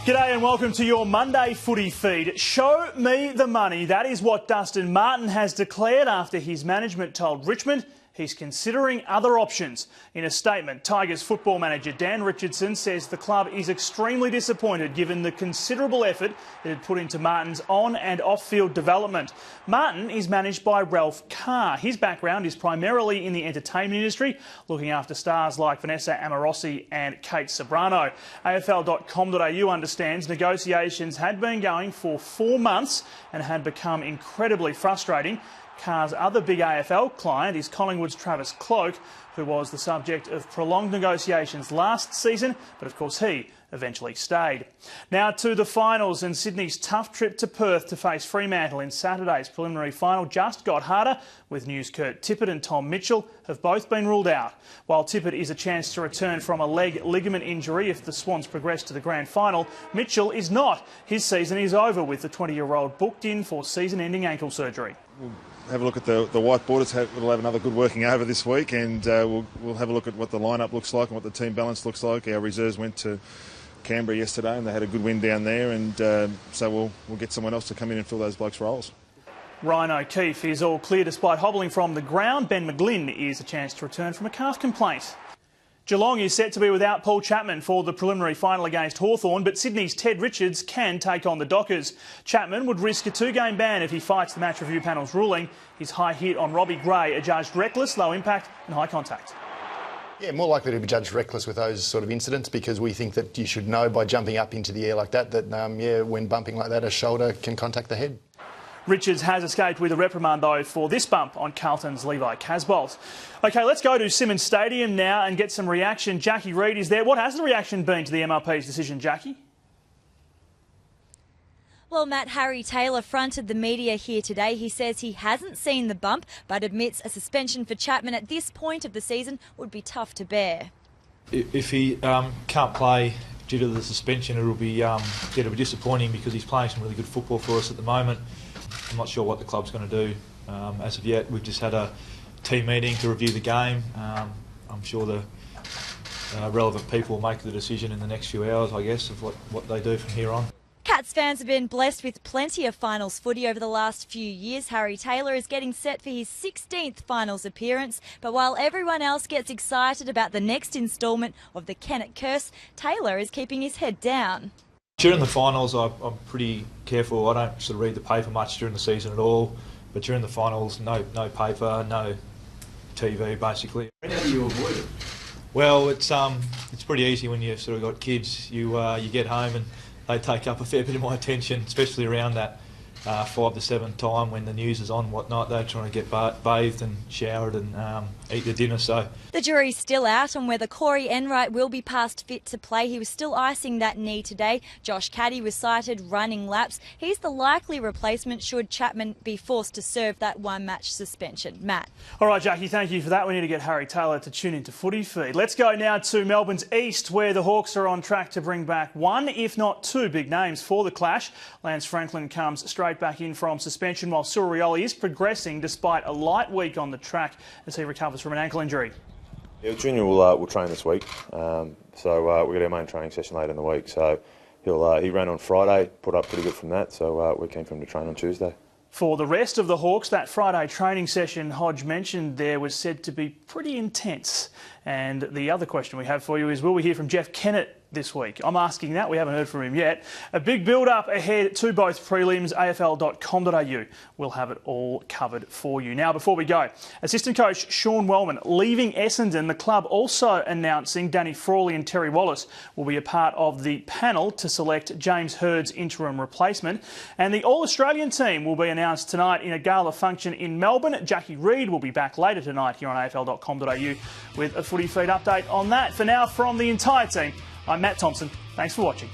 G'day and welcome to your Monday footy feed. Show me the money. That is what Dustin Martin has declared after his management told Richmond he's considering other options. In a statement, Tigers football manager Dan Richardson says the club is extremely disappointed given the considerable effort it had put into Martin's on and off-field development. Martin is managed by Ralph Carr. His background is primarily in the entertainment industry, looking after stars like Vanessa Amorosi and Kate Sobrano. AFL.com.au understands negotiations had been going for 4 months and had become incredibly frustrating. Carr's other big AFL client is Collingwood's Travis Cloke, who was the subject of prolonged negotiations last season, but of course he eventually stayed. Now to the finals, and Sydney's tough trip to Perth to face Fremantle in Saturday's preliminary final just got harder, with news Kurt Tippett and Tom Mitchell have both been ruled out. While Tippett is a chance to return from a leg ligament injury if the Swans progress to the grand final, Mitchell is not. His season is over, with the 20-year-old booked in for season-ending ankle surgery. We'll have a look at the whiteboard. We'll have another good working over this week, and we'll have a look at what the lineup looks like and what the team balance looks like. Our reserves went to Canberra yesterday and they had a good win down there, and so we'll get someone else to come in and fill those blokes' roles. Ryan O'Keefe is all clear despite hobbling from the ground. Ben McGlynn is a chance to return from a calf complaint. Geelong is set to be without Paul Chapman for the preliminary final against Hawthorn, but Sydney's Ted Richards can take on the Dockers. Chapman would risk a 2-game ban if he fights the match review panel's ruling. His high hit on Robbie Gray adjudged reckless, low impact and high contact. Yeah, more likely to be judged reckless with those sort of incidents, because we think that you should know by jumping up into the air like that, when bumping like that, a shoulder can contact the head. Richards has escaped with a reprimand, though, for this bump on Carlton's Levi Casbolt. OK, let's go to Simmons Stadium now and get some reaction. Jackie Reid is there. What has the reaction been to the MLP's decision, Jackie? Well, Matt, Harry Taylor fronted the media here today. He says he hasn't seen the bump, but admits a suspension for Chapman at this point of the season would be tough to bear. If he can't play due to the suspension, it'll be disappointing, because he's playing some really good football for us at the moment. I'm not sure what the club's going to do as of yet. We've just had a team meeting to review the game. I'm sure the relevant people will make the decision in the next few hours, I guess, of what they do from here on. Cats fans have been blessed with plenty of finals footy over the last few years. Harry Taylor is getting set for his 16th finals appearance, but while everyone else gets excited about the next instalment of the Kennett curse, Taylor is keeping his head down. During the finals, I'm pretty careful. I don't sort of read the paper much during the season at all, but during the finals, no paper, no TV, basically. How do you avoid it? Well, it's pretty easy when you've sort of got kids. You get home and they take up a fair bit of my attention, especially around that 5 to 7 time when the news is on and whatnot. They're trying to get bathed and showered and eat their dinner. So the jury's still out on whether Corey Enright will be past fit to play. He was still icing that knee today. Josh Caddy was cited running laps. He's the likely replacement should Chapman be forced to serve that 1-match suspension. Matt. All right, Jackie, thank you for that. We need to get Harry Taylor to tune into Footy Feed. Let's go now to Melbourne's East, where the Hawks are on track to bring back 1, if not 2 big names for the clash. Lance Franklin comes straight back in from suspension, while Surioli is progressing despite a light week on the track as he recovers from an ankle injury. Yeah, Junior will train this week, so we've got our main training session later in the week. So he ran on Friday, put up pretty good from that, so we're keen for him to train on Tuesday. For the rest of the Hawks, that Friday training session Hodge mentioned there was said to be pretty intense. And the other question we have for you is, will we hear from Jeff Kennett this week? I'm asking that. We haven't heard from him yet. A big build-up ahead to both prelims. AFL.com.au will have it all covered for you. Now, before we go, assistant coach Sean Wellman leaving Essendon. The club also announcing Danny Frawley and Terry Wallace will be a part of the panel to select James Hurd's interim replacement. And the All-Australian team will be announced tonight in a gala function in Melbourne. Jackie Reid will be back later tonight here on AFL.com.au with a Footy Feed update on that. For now, from the entire team, I'm Matt Thompson. Thanks for watching.